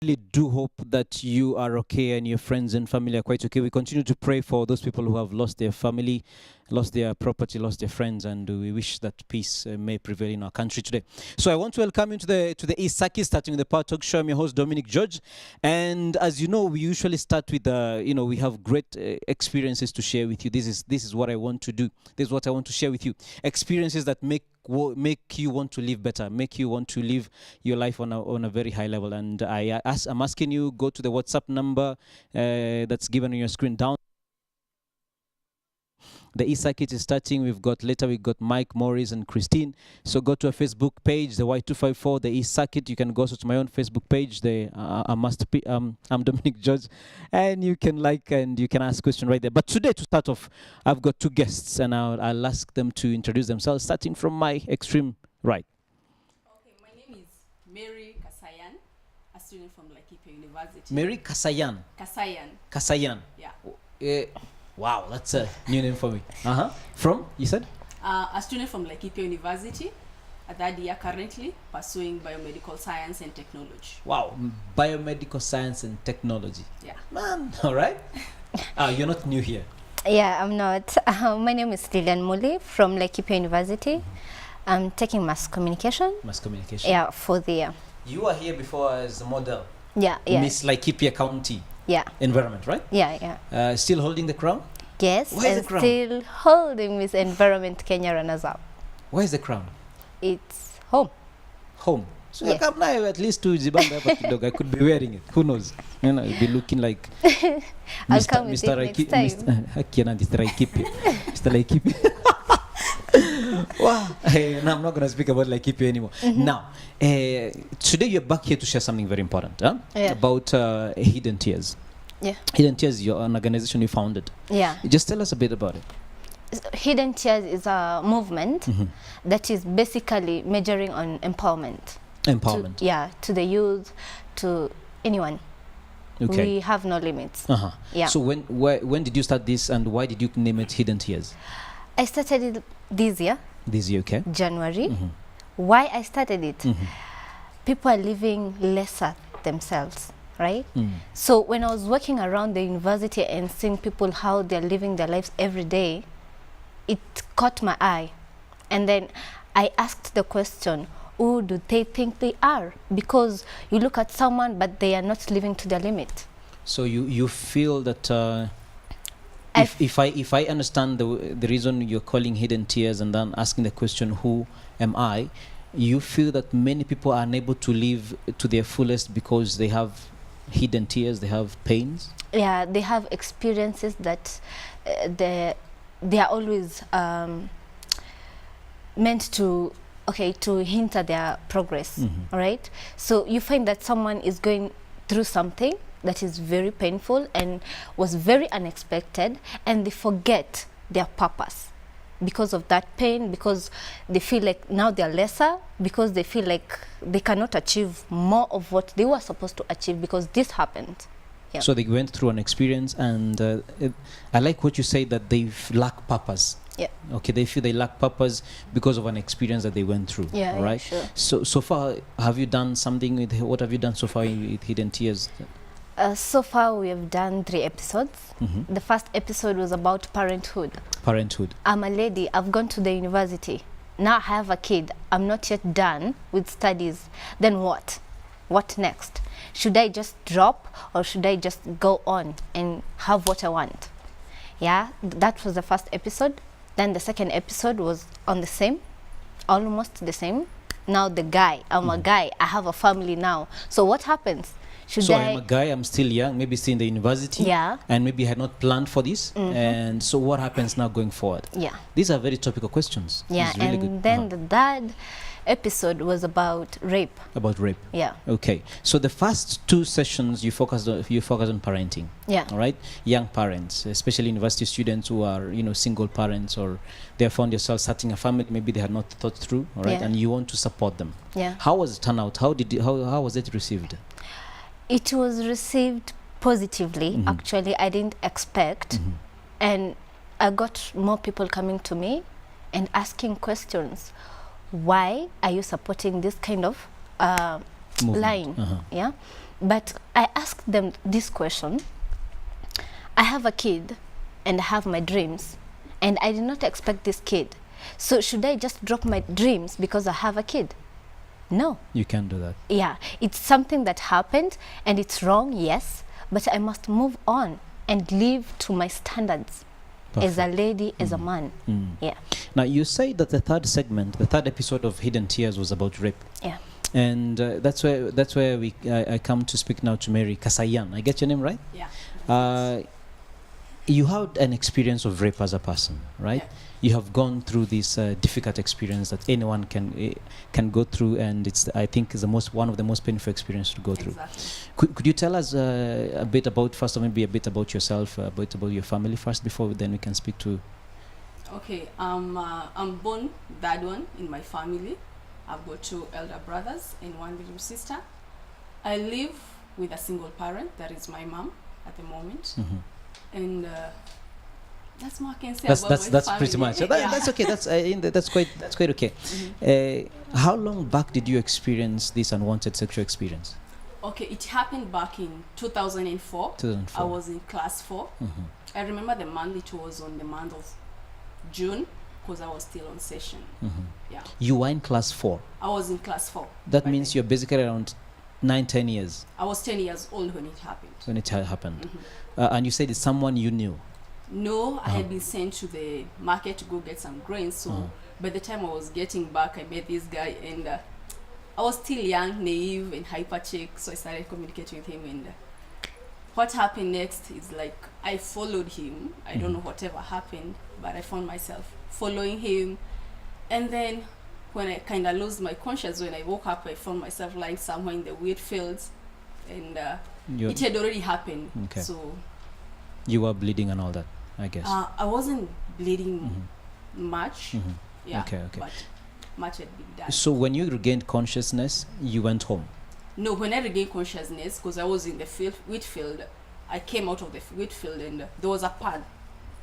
really do hope that you are okay and your friends and family are quite okay. We continue to pray for those people who have lost their family, lost their property, lost their friends, and we wish that peace may prevail in our country today. So I want to welcome you to the East Circuit, starting with the Power Talk Show. I'm your host, Dominic George, and as you know, we usually start with we have great experiences to share with you. This is what I want to do. This is what I want to share with you. Experiences that make you want to live better, make you want to live your life on a very high level. And I'm asking you, go to the WhatsApp number that's given on your screen down. The East Circuit is starting. We got Mike, Morris, and Christine. So go to our Facebook page, the Y254, the East Circuit. You can go also to my own Facebook page. I'm Dominic George, and you can like and you can ask questions right there. But today, to start off, I've got two guests, and I'll ask them to introduce themselves, starting from my extreme right. Okay, my name is Mary Kasayan, a student from Laikipia University. Mary Kasayan. Kasayan. Yeah. Wow, that's a new name for me. From, you said? A student from Laikipia University, a third year currently, pursuing biomedical science and technology. Wow, biomedical science and technology. Yeah. Man, all right. You're not new here. Yeah, I'm not. My name is Lilian Muli from Laikipia University. I'm taking mass communication. Mass communication. Yeah, for the year. You were here before as a model. Yeah. Miss Laikipia County. Yeah. Environment, right? Yeah. Still holding the crown? Yes. Where is the crown? Still holding Miss Environment Kenya runners-up. Where is the crown? It's home. Home. So Yes. I come now at least to Zibamba dog. I could be wearing it. Who knows? I'll be looking like I'll come with it next time. Mr. Laikipia. Mr. Laikipia. Wow. No, I'm not going to speak about Laikipia anymore. Now, today you're back here to share something very important about Hidden Tears. Yeah. Hidden Tears, you're an organization you founded. Yeah. Just tell us a bit about it. Hidden Tears is a movement that is basically measuring on empowerment. Empowerment. To the youth, to anyone. Okay. We have no limits. Yeah. So when did you start this, and why did you name it Hidden Tears? I started it this year. This year, okay. January. Why I started it? People are living lesser themselves, right? So when I was walking around the university and seeing people how they're living their lives every day, it caught my eye. And then I asked the question, who do they think they are? Because you look at someone, but they are not living to their limit. So you feel that if I understand the reason you're calling Hidden Tears and then asking the question, who am I, you feel that many people are unable to live to their fullest because they have hidden tears, they have pains? Yeah, they have experiences that they are always meant to hint at their progress, right? So you find that someone is going through something that is very painful and was very unexpected, and they forget their purpose because of that pain, because they feel like now they're lesser, because they feel like they cannot achieve more of what they were supposed to achieve because this happened. Yeah. So they went through an experience, and I like what you say, that they lack purpose. Yeah. Okay, they feel they lack purpose because of an experience that they went through. Yeah, right? yeah, sure. So far, have you done something with, what have you done so far with Hidden Tears? So far, we have done 3 episodes. The first episode was about parenthood. Parenthood. I'm a lady. I've gone to the university. Now I have a kid. I'm not yet done with studies. Then what? What next? Should I just drop, or should I just go on and have what I want? Yeah, that was the first episode. Then the second episode was on the same, almost the same. Now the guy, I'm a guy. I have a family now. So what happens? I'm a guy, I'm still young, maybe still in the university. Yeah. And maybe I had not planned for this. And so what happens now going forward? Yeah. These are very topical questions. Yeah, It's really and good. then the third episode was about rape. About rape. Yeah. Okay. So the first 2 sessions you focused on parenting. Yeah. All right. Young parents, especially university students who are, single parents, or they have found themselves starting a family, maybe they had not thought through, all right, Yeah. and you want to support them. Yeah. How was it turn out? How was it received? It was received positively. Actually, I didn't expect. And I got more people coming to me and asking questions. Why are you supporting this kind of line? Yeah. But I asked them this question. I have a kid and I have my dreams, and I did not expect this kid. So should I just drop my dreams because I have a kid? No. You can't do that. Yeah, it's something that happened and it's wrong, yes, but I must move on and live to my standards as a lady, as a man. Yeah. Now, you say that the third segment, the third episode of Hidden Tears was about rape. Yeah. And that's where I come to speak now to Mary Kasayan. I get your name right? Yeah. You had an experience of rape as a person, right? Yeah. You have gone through this difficult experience that anyone can go through, and it's, I think, is one of the most painful experiences to go through. Exactly. Could you tell us a bit about, first, maybe a bit about yourself, a bit about your family first, before then we can speak to. Okay, I'm born third one in my family. I've got 2 elder brothers and 1 little sister. I live with a single parent, that is my mom at the moment. And that's what I can say about my that's family. pretty much. That's okay. That's quite okay. How long back did you experience this unwanted sexual experience? Okay, it happened back in 2004. 2004. I was in class 4. I remember the month, it was on the month of June, because I was still on session. Yeah. You were in class 4. I was in class 4. That means you're basically around 9-10 years. I was 10 years old when it happened. When it happened. And you said it's someone you knew. No, I had been sent to the market to go get some grains. So by the time I was getting back, I met this guy, and I was still young, naive, and hyper chick. So I started communicating with him. And what happened next is, like, I followed him. I don't know whatever happened, but I found myself following him. And then when I kind of lost my conscience, when I woke up, I found myself lying somewhere in the wheat fields, and it had already happened. Okay. So you were bleeding and all that, I guess. I wasn't bleeding much. Yeah. Okay. But much had been done. So when you regained consciousness, you went home. No, when I regained consciousness, because I was in the wheat field, I came out of the wheat field, and there was a path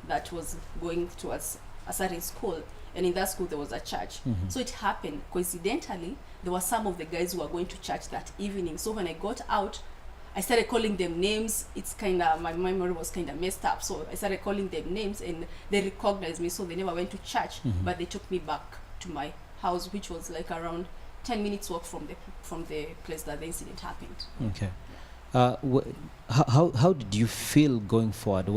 that was going towards a certain school, and in that school there was a church. So it happened coincidentally, there were some of the guys who were going to church that evening. So when I got out, I started calling them names. It's kind of, my memory was kind of messed up, so I started calling them names, and they recognized me. So they never went to church, but they took me back to my house, which was like around 10 minutes walk from the place that the incident happened. Okay. How did you feel going forward?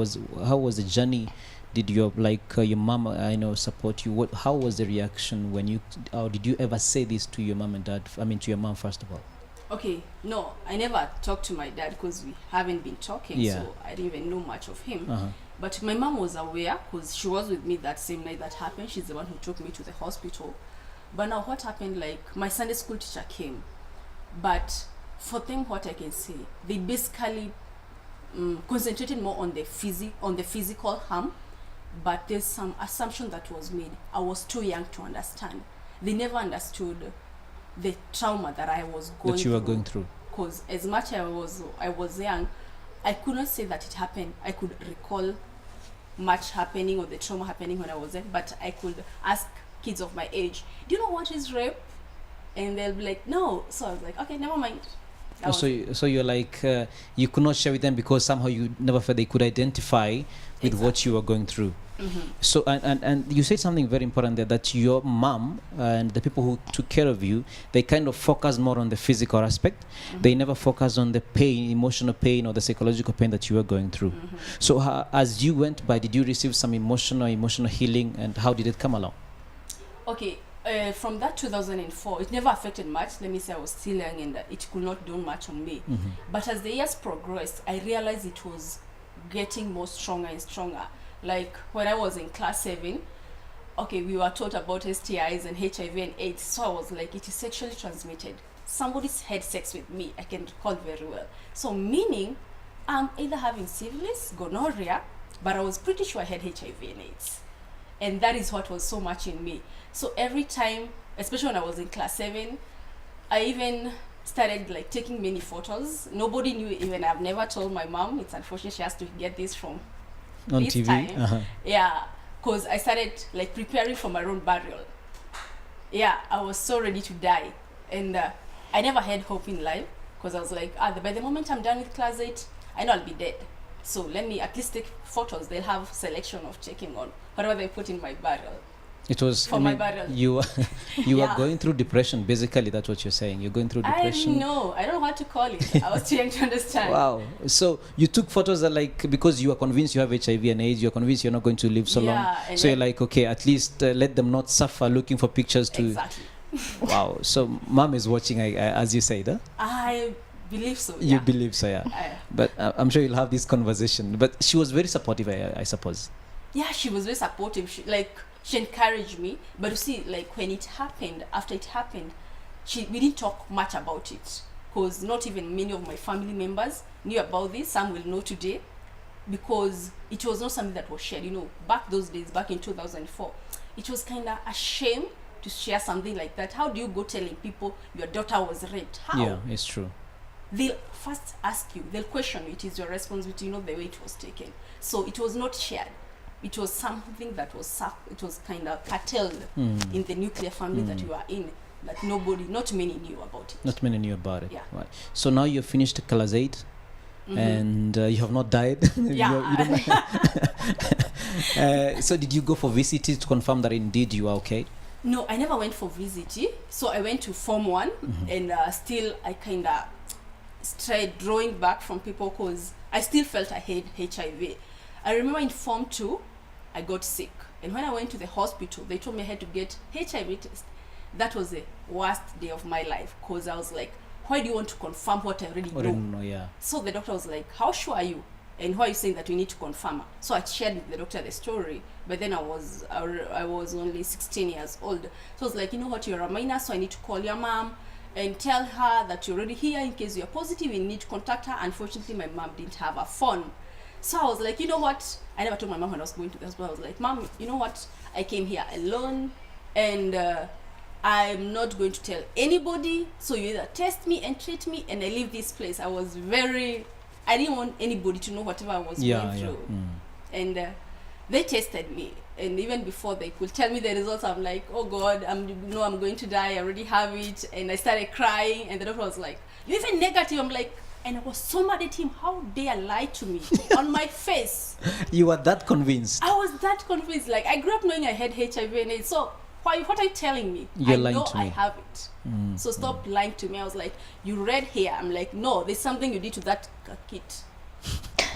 How was the journey? Did your your mom, I know, support you? How was the reaction when you? Or did you ever say this to your mom and dad? I mean, to your mom first of all. Okay, no, I never talked to my dad because we haven't been talking, so I didn't even know much of him. But my mom was aware because she was with me that same night that happened. She's the one who took me to the hospital. But now what happened, like, my Sunday school teacher came, but for them, what I can say, they basically concentrated more on the physical harm, but there's some assumption that was made. I was too young to understand. They never understood the trauma that I was going through. That you were going through. Because as much as I was young, I could not say that it happened. I could recall much happening or the trauma happening when I was young, but I could ask kids of my age, do you know what is rape? And they'll be like, no. So I was like, okay, never mind. So you're like, you could not share with them because somehow you never felt they could identify with what you were going through. So and you said something very important there, that your mom and the people who took care of you, they kind of focused more on the physical aspect. They never focused on the pain, emotional pain, or the psychological pain that you were going through. So as you went by, did you receive some emotional healing, and how did it come along? Okay, from that 2004, it never affected much. Let me say I was still young and it could not do much on me. But as the years progressed, I realized it was getting more stronger and stronger. Like when I was in class 7, okay, we were taught about STIs and HIV and AIDS. So I was like, it is sexually transmitted. Somebody had sex with me, I can recall very well. So meaning, I'm either having syphilis, gonorrhea, but I was pretty sure I had HIV and AIDS. And that is what was so much in me. So every time, especially when I was in class 7, I even started like taking many photos. Nobody knew, even I've never told my mom. It's unfortunate she has to get this from on this TV. Time. Yeah, because I started like preparing for my own burial. Yeah, I was so ready to die. And I never had hope in life because I was like, by the moment I'm done with class 8, I know I'll be dead. So let me at least take photos. They'll have selection of checking on whatever they put in my barrel. It was for my barrel. You were going through depression. Basically, that's what you're saying. You're going through depression. I don't know what to call it. I was trying to understand. Wow. So you took photos that, like, because you are convinced you have HIV and AIDS, you're convinced you're not going to live so long. So you're like, okay, at least let them not suffer looking for pictures to. Exactly. Wow. So mom is watching, as you said, huh? I believe so. You believe so, yeah. But I'm sure you'll have this conversation. But she was very supportive, I suppose. Yeah, she was very supportive. She encouraged me, but you see, like when it happened, after it happened, we didn't talk much about it, because not even many of my family members knew about this. Some will know today, because it was not something that was shared. Back those days, back in 2004, it was kind of a shame to share something like that. How do you go telling people your daughter was raped? How? Yeah, it's true. They'll first ask you, they'll question you, it is your responsibility, the way it was taken. So it was not shared. It was something that was kind of curtailed in the nuclear family that you are in, that not many knew about it. Not many knew about it. Yeah. Right. So now you've finished class 8 and you have not died. Yeah. So did you go for VCT to confirm that indeed you are okay? No, I never went for VCT. So I went to Form 1 and still I kind of started drawing back from people because I still felt I had HIV. I remember in Form 2, I got sick. And when I went to the hospital, they told me I had to get HIV test. That was the worst day of my life, because I was like, why do you want to confirm what I already know? Yeah. So the doctor was like, how sure are you? And why are you saying that we need to confirm? So I shared with the doctor the story. But then I was only 16 years old. So I was like, you know what, you're a minor, so I need to call your mom and tell her that you're already here in case you're positive and need to contact her. Unfortunately, my mom didn't have a phone. So I was like, you know what? I never told my mom when I was going to the hospital. I was like, Mom, you know what? I came here alone and I'm not going to tell anybody. So you either test me and treat me and I leave this place. I didn't want anybody to know whatever I was going through. And they tested me. And even before they could tell me the results, I'm like, oh God, I'm going to die. I already have it. And I started crying. And the doctor was like, you're even negative. I'm like, and I was so mad at him. How dare lie to me on my face? You were that convinced? I was that convinced. Like, I grew up knowing I had HIV and AIDS. So what are you telling me? You're lying to me. I have it. So stop lying to me. I was like, you read here. I'm like, no, there's something you did to that kid.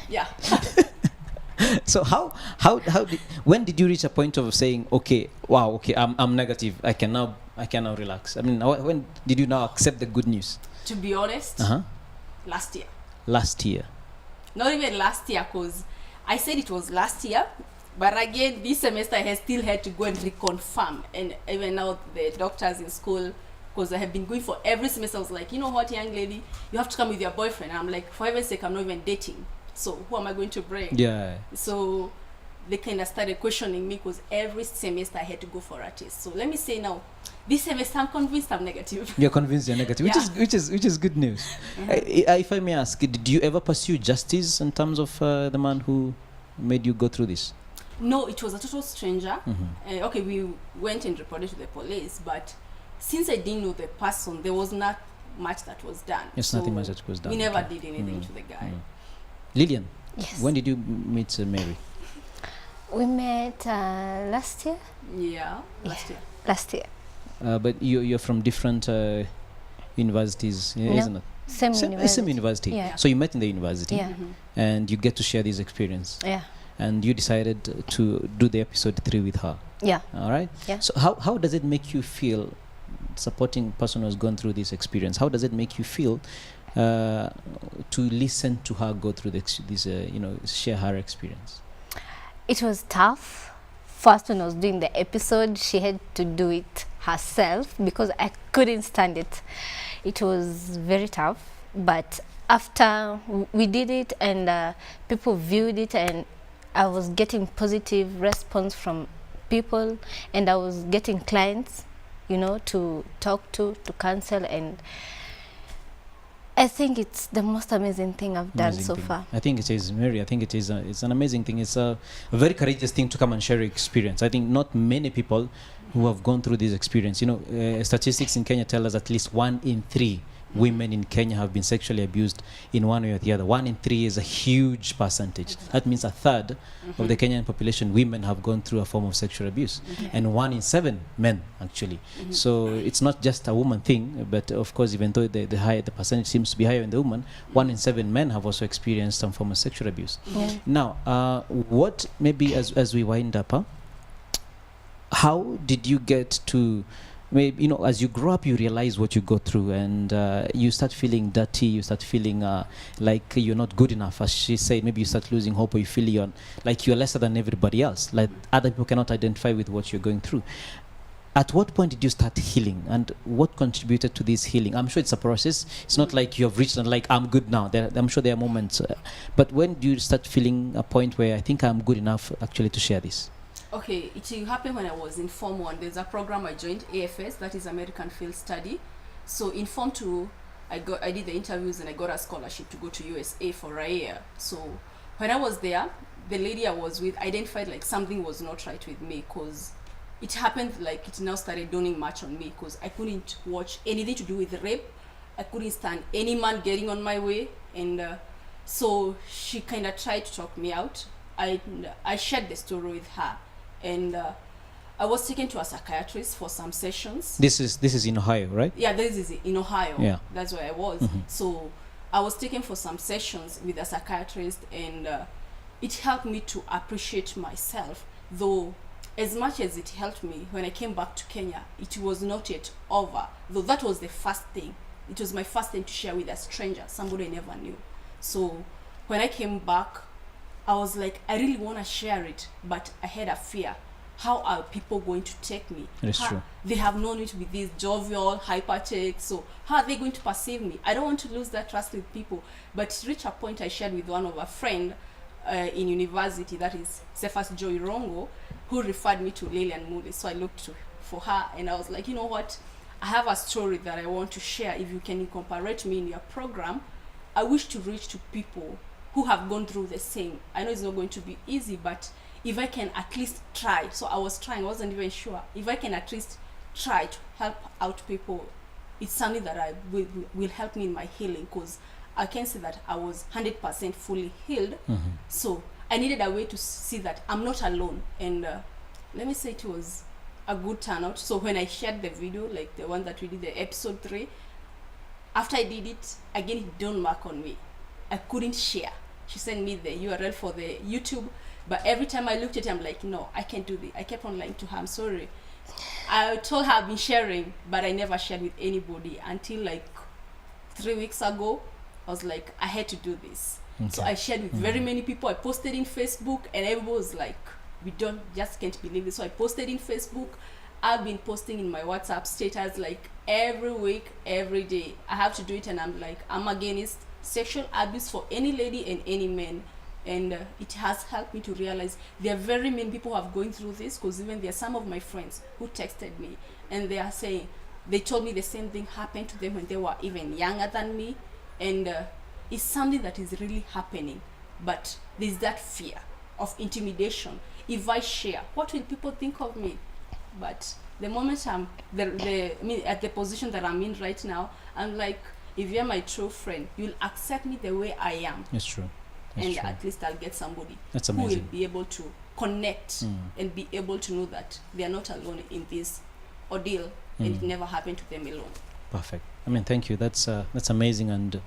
Yeah. So when did you reach a point of saying, okay, wow, okay, I'm negative. I can now relax? I mean, when did you now accept the good news? To be honest, last year. Last year. Not even last year, because I said it was last year, but again, this semester I still had to go and reconfirm. And even now the doctors in school, because I have been going for every semester, I was like, you know what, young lady, you have to come with your boyfriend. And I'm like, for heaven's sake, I'm not even dating. So who am I going to bring? Yeah. So they kind of started questioning me, because every semester I had to go for a test. So let me say now, this semester I'm convinced I'm negative. You're convinced you're negative, which is good news. If I may ask, did you ever pursue justice in terms of the man who made you go through this? No, it was a total stranger. Okay, we went and reported to the police, but since I didn't know the person, there was not much that was done. Yes, nothing much that was done. We never did anything to the guy. Lillian, yes. When did you meet Mary? We met last year. Yeah, last year. Last year. But you're from different universities, isn't it? Same university. Same university. Yeah. So you met in the university, Yeah. and you get to share this experience. Yeah. And you decided to do the episode 3 with her. Yeah. All right. Yeah. So how does it make you feel, supporting a person who's gone through this experience? How does it make you feel to listen to her go through this share her experience? It was tough. First, when I was doing the episode, she had to do it herself because I couldn't stand it. It was very tough. But after we did it and people viewed it, and I was getting positive response from people, and I was getting clients, to talk to counsel, and I think it's the most amazing thing I've done so far. I think it is, Mary. I think it is. It's an amazing thing. It's a very courageous thing to come and share your experience. I think not many people who have gone through this experience. Statistics in Kenya tell us at least 1 in 3 women in Kenya have been sexually abused in one way or the other. 1 in 3 is a huge percentage. That means a third of the Kenyan population, women, have gone through a form of sexual abuse, and 1 in 7 men, actually. So it's not just a woman thing, but of course, even though the percentage seems to be higher in the woman, 1 in 7 men have also experienced some form of sexual abuse. Now, what maybe as we wind up, how did you get to, maybe, as you grow up, you realize what you go through, and you start feeling dirty, you start feeling like you're not good enough, as she said. Maybe you start losing hope, or you feel like you're lesser than everybody else, like other people cannot identify with what you're going through. At what point did you start healing, and what contributed to this healing? I'm sure it's a process. It's not like you have reached and like, I'm good now. I'm sure there are moments, but when do you start feeling a point where I think I'm good enough actually to share this? Okay, it happened when I was in Form 1. There's a program I joined, AFS, that is American Field Study. So in Form 2, I did the interviews and I got a scholarship to go to USA for a year. So when I was there, the lady I was with identified like something was not right with me, because it happened, like it now started dawning much on me, because I couldn't watch anything to do with rape. I couldn't stand any man getting on my way, and so she kind of tried to talk me out. I shared the story with her, and I was taken to a psychiatrist for some sessions. This is in Ohio, right? Yeah, this is in Ohio. Yeah, that's where I was. So I was taken for some sessions with a psychiatrist, and it helped me to appreciate myself. Though, as much as it helped me, when I came back to Kenya, it was not yet over. Though that was the first thing. It was my first thing to share with a stranger, somebody I never knew. So when I came back, I was like, I really want to share it, but I had a fear. How are people going to take me? That's true. They have known me to be this jovial, hypertech, so how are they going to perceive me? I don't want to lose that trust with people. But to reach a point, I shared with one of a friend in university, that is Cephas Joy Rongo, who referred me to Lillian Moody. So I looked for her, and I was like, you know what? I have a story that I want to share. If you can incorporate me in your program, I wish to reach to people who have gone through the same. I know it's not going to be easy, but if I can at least try. So I was trying, I wasn't even sure. If I can at least try to help out people, it's something that will help me in my healing, because I can say that I was 100% fully healed. So I needed a way to see that I'm not alone. And let me say, it was a good turnout. So when I shared the video, like the one that we did, the episode 3, after I did it, again, it didn't mark on me. I couldn't share. She sent me the URL for the YouTube, but every time I looked at it, I'm like, no, I can't do this. I kept on lying to her, I'm sorry. I told her I've been sharing, but I never shared with anybody until like 3 weeks ago. I was like, I had to do this. Okay. So I shared with very many people. I posted in Facebook, and everyone was like, just can't believe it. So I posted in Facebook. I've been posting in my WhatsApp status like every week, every day. I have to do it, and I'm like, I'm against sexual abuse for any lady and any man. And it has helped me to realize there are very many people who have going through this, because even there are some of my friends who texted me, and they are saying, they told me the same thing happened to them when they were even younger than me. And it's something that is really happening, but there's that fear of intimidation. If I share, what will people think of me? But the moment I'm at the position that I'm in right now, I'm like, if you're my true friend, you'll accept me the way I am. It's true. And at least I'll get somebody who will be able to connect and be able to know that they are not alone in this ordeal, and it never happened to them alone. Perfect. I mean, thank you. That's amazing, and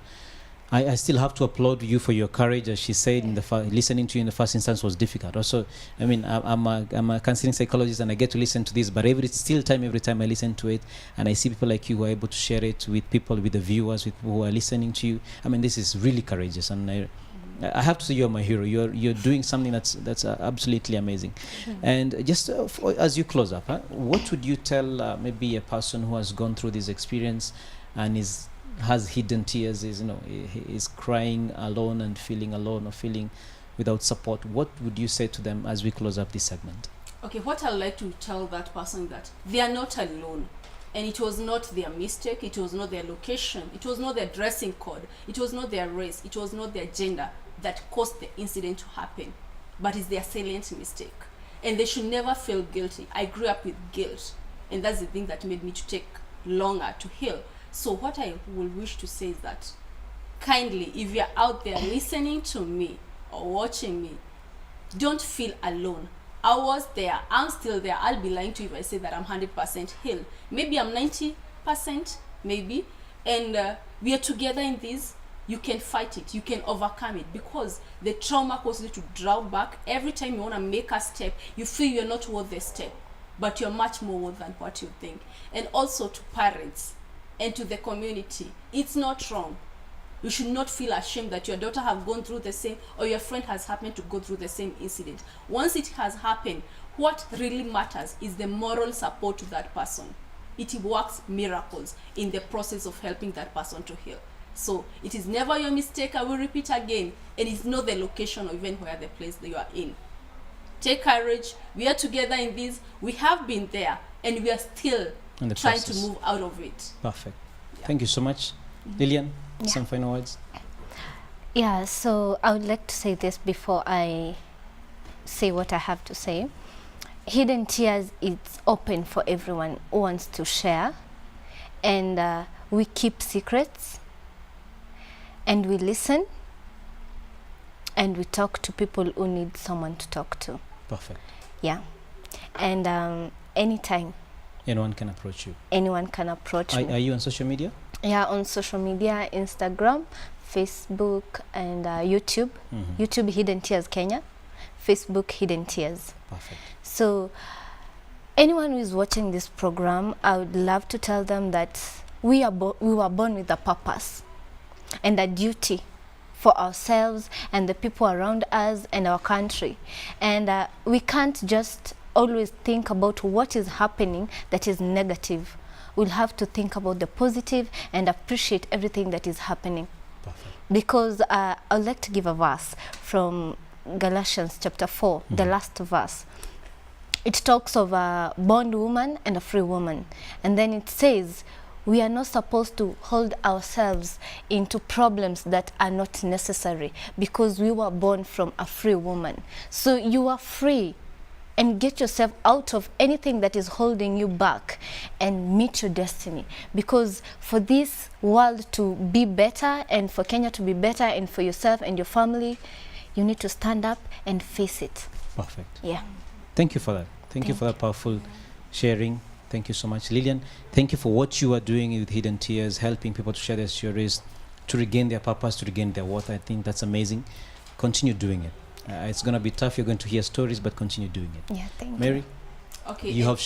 I still have to applaud you for your courage. As she said, listening to you in the first instance was difficult. Also, I mean, I'm a counseling psychologist, and I get to listen to this, but every time I listen to it, and I see people like you who are able to share it with people, with the viewers, with people who are listening to you. I mean, this is really courageous, and I have to say you're my hero. You're doing something that's absolutely amazing. And just as you close up, what would you tell maybe a person who has gone through this experience and has hidden tears, is crying alone and feeling alone, or feeling without support? What would you say to them as we close up this segment? Okay, what I'd like to tell that person, that they are not alone. And it was not their mistake, it was not their location, it was not their dressing code, it was not their race, it was not their gender that caused the incident to happen, but it's their salient mistake. And they should never feel guilty. I grew up with guilt, and that's the thing that made me to take longer to heal. So what I will wish to say is that, kindly, if you're out there listening to me or watching me, don't feel alone. I was there, I'm still there. I'll be lying to you if I say that I'm 100% healed. Maybe I'm 90%, maybe, and we are together in this. You can fight it, you can overcome it, because the trauma causes you to draw back. Every time you want to make a step, you feel you're not worth the step, but you're much more worth than what you think. And also to parents and to the community, it's not wrong. You should not feel ashamed that your daughter have gone through the same, or your friend has happened to go through the same incident. Once it has happened, what really matters is the moral support to that person. It works miracles in the process of helping that person to heal. So it is never your mistake, I will repeat again, and it's not the location or even where the place that you are in. Take courage. We are together in this. We have been there, and we are still trying to move out of it. Perfect. Yeah. Thank you so much. Lillian, some final words? Yeah, so I would like to say this before I say what I have to say. Hidden Tears is open for everyone who wants to share, and we keep secrets, and we listen, and we talk to people who need someone to talk to. Perfect. Yeah, and anytime. Anyone can approach you. Anyone can approach me. Are you on social media? Yeah, on social media, Instagram, Facebook, and YouTube. YouTube Hidden Tears Kenya, Facebook Hidden Tears. Perfect. So anyone who is watching this program, I would love to tell them that we were born with a purpose and a duty for ourselves and the people around us and our country. And we can't just always think about what is happening that is negative. We'll have to think about the positive and appreciate everything that is happening. Perfect. Because I'd like to give a verse from Galatians chapter 4, the last verse. It talks of a bond woman and a free woman. And then it says, we are not supposed to hold ourselves into problems that are not necessary, because we were born from a free woman. So you are free, and get yourself out of anything that is holding you back and meet your destiny. Because for this world to be better, and for Kenya to be better, and for yourself and your family, you need to stand up and face it. Perfect. Yeah. Thank you for that. Thank you for that powerful sharing. Thank you so much. Lillian, thank you for what you are doing with Hidden Tears, helping people to share their stories, to regain their purpose, to regain their worth. I think that's amazing. Continue doing it. It's going to be tough. You're going to hear stories, but continue doing it. Yeah, thank Mary? you. Okay. You have...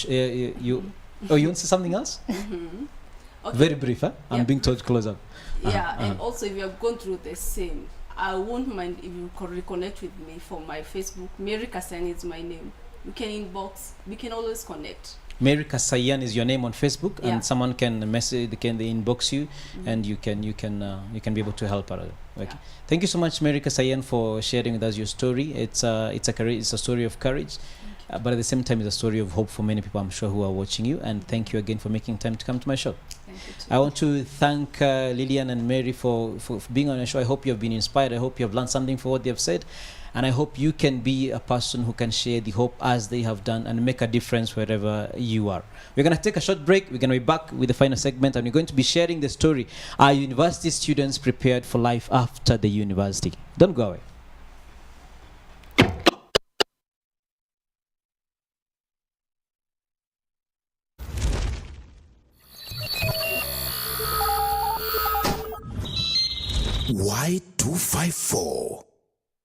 Oh, you want to say something else? Okay. Very brief, huh? I'm being told to close up. Yeah, and also if you're going through the same, I won't mind if you could reconnect with me for my Facebook. Mary Kasayan is my name. You can inbox. We can always connect. Mary Kasayan is your name on Facebook, and someone can message, they inbox you, and you can be able to help her. Okay. Yeah. Thank you so much, Mary Kasayan, for sharing with us your story. It's a story of courage, but at the same time, it's a story of hope for many people, I'm sure, who are watching you. And thank you again for making time to come to my show. Thank you too. I want to thank Lillian and Mary for being on the show. I hope you have been inspired. I hope you have learned something for what they have said. And I hope you can be a person who can share the hope as they have done and make a difference wherever you are. We're going to take a short break. We're going to be back with the final segment, and we're going to be sharing the story. Are university students prepared for life after the university? Don't go away. Y254.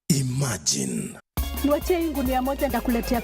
Imagine. Niwache hii ngunia moja nitakuletea